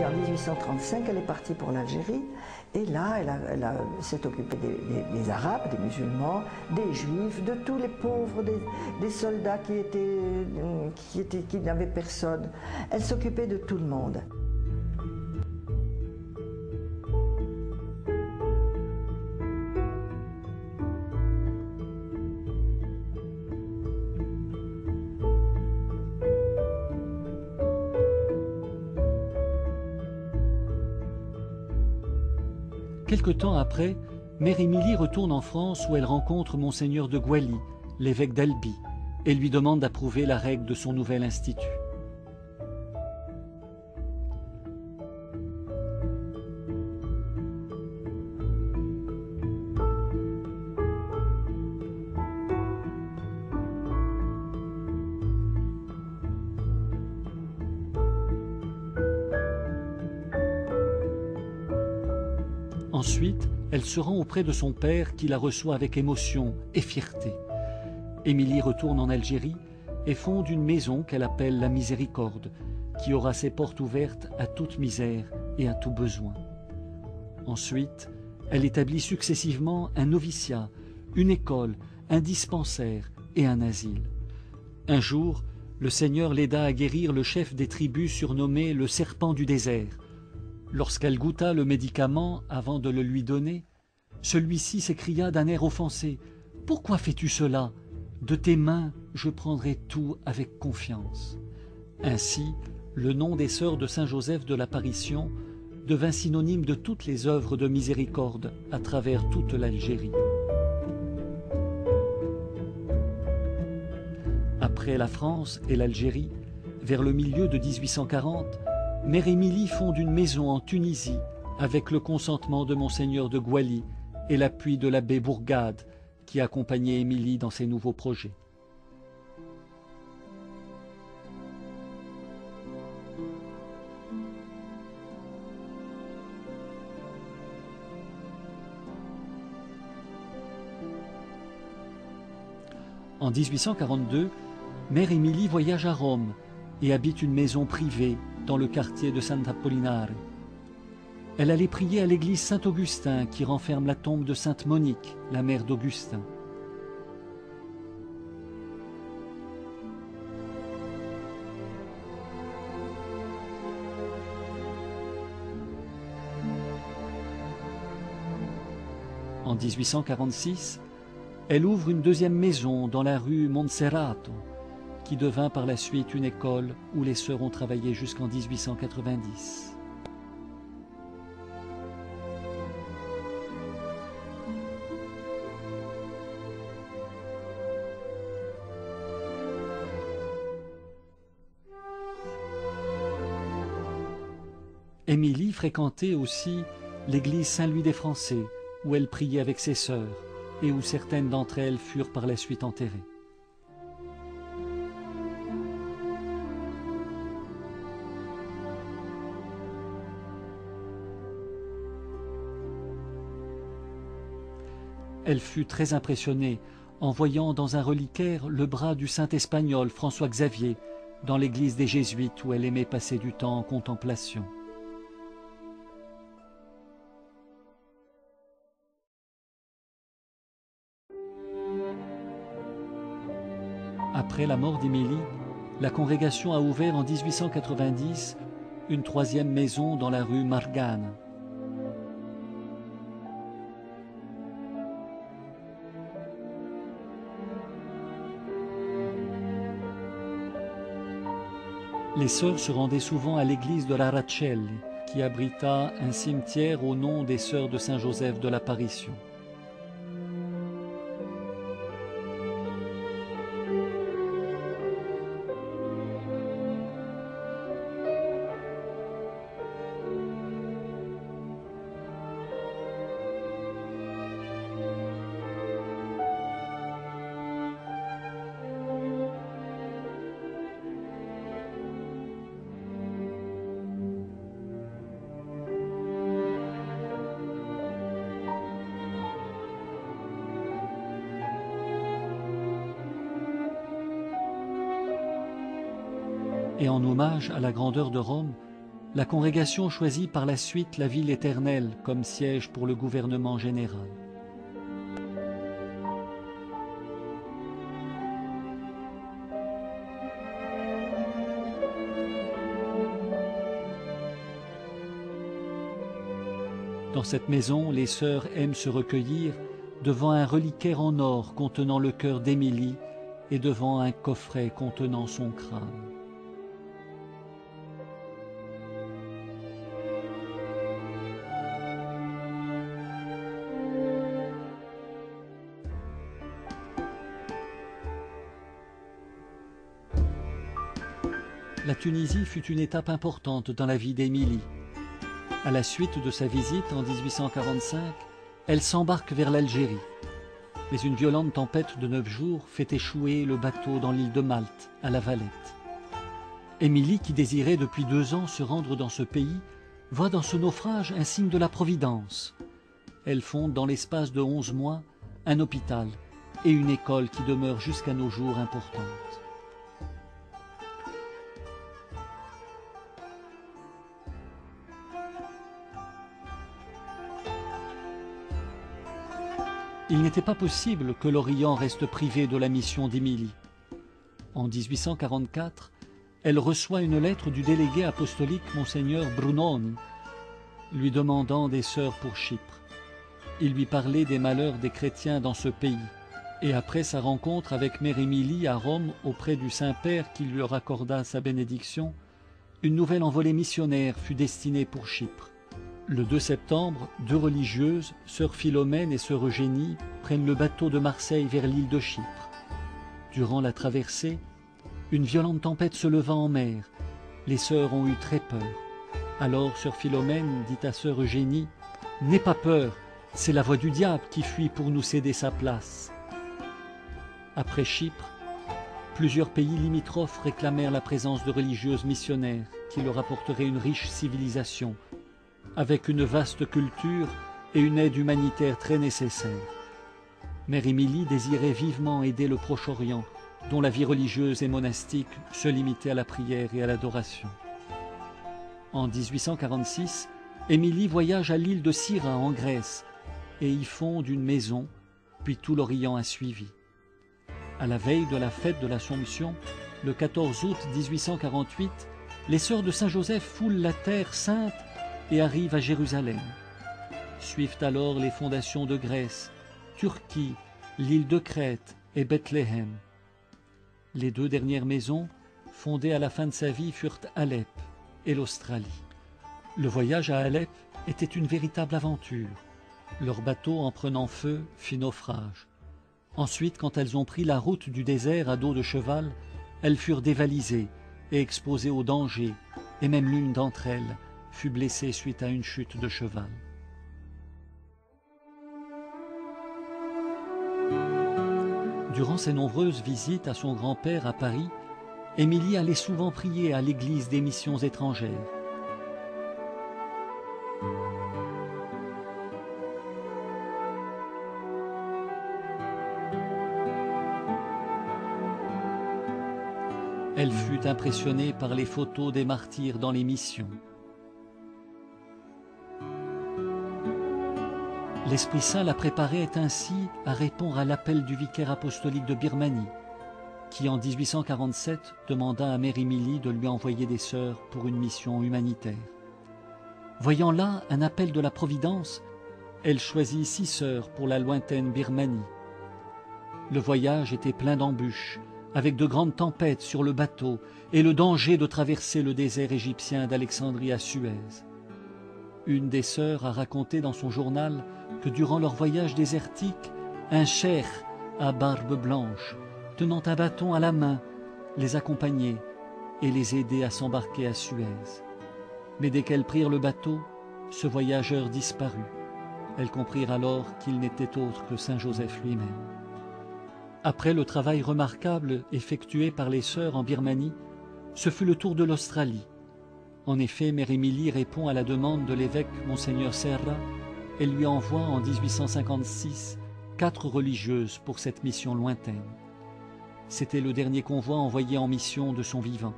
en 1835, elle est partie pour l'Algérie. Et là, elle s'est occupée des Arabes, des musulmans, des Juifs, de tous les pauvres, des soldats qui n'avaient personne. Elle s'occupait de tout le monde. Quelque temps après, Mère Émilie retourne en France où elle rencontre Monseigneur de Goualy, l'évêque d'Albi, et lui demande d'approuver la règle de son nouvel institut. Ensuite, elle se rend auprès de son père qui la reçoit avec émotion et fierté. Émilie retourne en Algérie et fonde une maison qu'elle appelle la Miséricorde, qui aura ses portes ouvertes à toute misère et à tout besoin. Ensuite, elle établit successivement un noviciat, une école, un dispensaire et un asile. Un jour, le Seigneur l'aida à guérir le chef des tribus surnommé le serpent du désert. Lorsqu'elle goûta le médicament avant de le lui donner, celui-ci s'écria d'un air offensé « Pourquoi fais-tu cela ? De tes mains, je prendrai tout avec confiance. » Ainsi, le nom des sœurs de Saint-Joseph de l'Apparition devint synonyme de toutes les œuvres de miséricorde à travers toute l'Algérie. Après la France et l'Algérie, vers le milieu de 1840, Mère Émilie fonde une maison en Tunisie avec le consentement de Monseigneur de Goualy et l'appui de l'abbé Bourgade qui accompagnait Émilie dans ses nouveaux projets. En 1842, Mère Émilie voyage à Rome et habite une maison privée dans le quartier de Sant'Apollinare. Elle allait prier à l'église Saint-Augustin qui renferme la tombe de Sainte Monique, la mère d'Augustin. En 1846, elle ouvre une deuxième maison dans la rue Monserrato, qui devint par la suite une école où les sœurs ont travaillé jusqu'en 1890. Émilie fréquentait aussi l'église Saint-Louis des Français, où elle priait avec ses sœurs et où certaines d'entre elles furent par la suite enterrées. Elle fut très impressionnée en voyant dans un reliquaire le bras du saint espagnol François Xavier dans l'église des Jésuites où elle aimait passer du temps en contemplation. Après la mort d'Émilie, la congrégation a ouvert en 1890 une troisième maison dans la rue Margane. Les sœurs se rendaient souvent à l'église de la Racelli, qui abrita un cimetière au nom des sœurs de Saint-Joseph de l'Apparition. Et en hommage à la grandeur de Rome, la congrégation choisit par la suite la ville éternelle comme siège pour le gouvernement général. Dans cette maison, les sœurs aiment se recueillir devant un reliquaire en or contenant le cœur d'Émilie et devant un coffret contenant son crâne. La Tunisie fut une étape importante dans la vie d'Émilie. À la suite de sa visite en 1845, elle s'embarque vers l'Algérie. Mais une violente tempête de 9 jours fait échouer le bateau dans l'île de Malte, à La Valette. Émilie, qui désirait depuis 2 ans se rendre dans ce pays, voit dans ce naufrage un signe de la Providence. Elle fonde dans l'espace de 11 mois un hôpital et une école qui demeure jusqu'à nos jours importante. Il n'était pas possible que l'Orient reste privé de la mission d'Émilie. En 1844, elle reçoit une lettre du délégué apostolique Monseigneur Brunoni, lui demandant des sœurs pour Chypre. Il lui parlait des malheurs des chrétiens dans ce pays. Et après sa rencontre avec Mère Émilie à Rome auprès du Saint-Père qui lui accorda sa bénédiction, une nouvelle envolée missionnaire fut destinée pour Chypre. Le 2 septembre, 2 religieuses, sœur Philomène et sœur Eugénie, prennent le bateau de Marseille vers l'île de Chypre. Durant la traversée, une violente tempête se leva en mer. Les sœurs ont eu très peur. Alors sœur Philomène dit à sœur Eugénie « N'aie pas peur, c'est la voix du diable qui fuit pour nous céder sa place. » Après Chypre, plusieurs pays limitrophes réclamèrent la présence de religieuses missionnaires qui leur apporteraient une riche civilisation, avec une vaste culture et une aide humanitaire très nécessaire. Mère Émilie désirait vivement aider le Proche-Orient, dont la vie religieuse et monastique se limitait à la prière et à l'adoration. En 1846, Émilie voyage à l'île de Syra en Grèce et y fonde une maison, puis tout l'Orient a suivi. À la veille de la fête de l'Assomption, le 14 août 1848, les sœurs de Saint-Joseph foulent la terre sainte et arrivent à Jérusalem. Suivent alors les fondations de Grèce, Turquie, l'île de Crète et Bethléem. Les 2 dernières maisons, fondées à la fin de sa vie, furent Alep et l'Australie. Le voyage à Alep était une véritable aventure. Leur bateau, en prenant feu, fit naufrage. Ensuite, quand elles ont pris la route du désert à dos de cheval, elles furent dévalisées et exposées au danger, et même l'une d'entre elles fut blessée suite à une chute de cheval. Durant ses nombreuses visites à son grand-père à Paris, Émilie allait souvent prier à l'église des missions étrangères. Elle fut impressionnée par les photos des martyrs dans les missions. L'Esprit Saint la préparait ainsi à répondre à l'appel du vicaire apostolique de Birmanie, qui en 1847 demanda à Mère Émilie de lui envoyer des sœurs pour une mission humanitaire. Voyant là un appel de la Providence, elle choisit 6 sœurs pour la lointaine Birmanie. Le voyage était plein d'embûches, avec de grandes tempêtes sur le bateau et le danger de traverser le désert égyptien d'Alexandrie à Suez. Une des sœurs a raconté dans son journal que durant leur voyage désertique, un cheikh à barbe blanche, tenant un bâton à la main, les accompagnait et les aidait à s'embarquer à Suez. Mais dès qu'elles prirent le bateau, ce voyageur disparut. Elles comprirent alors qu'il n'était autre que Saint Joseph lui-même. Après le travail remarquable effectué par les sœurs en Birmanie, ce fut le tour de l'Australie. En effet, Mère Émilie répond à la demande de l'évêque Monseigneur Serra et lui envoie en 1856 4 religieuses pour cette mission lointaine. C'était le dernier convoi envoyé en mission de son vivant.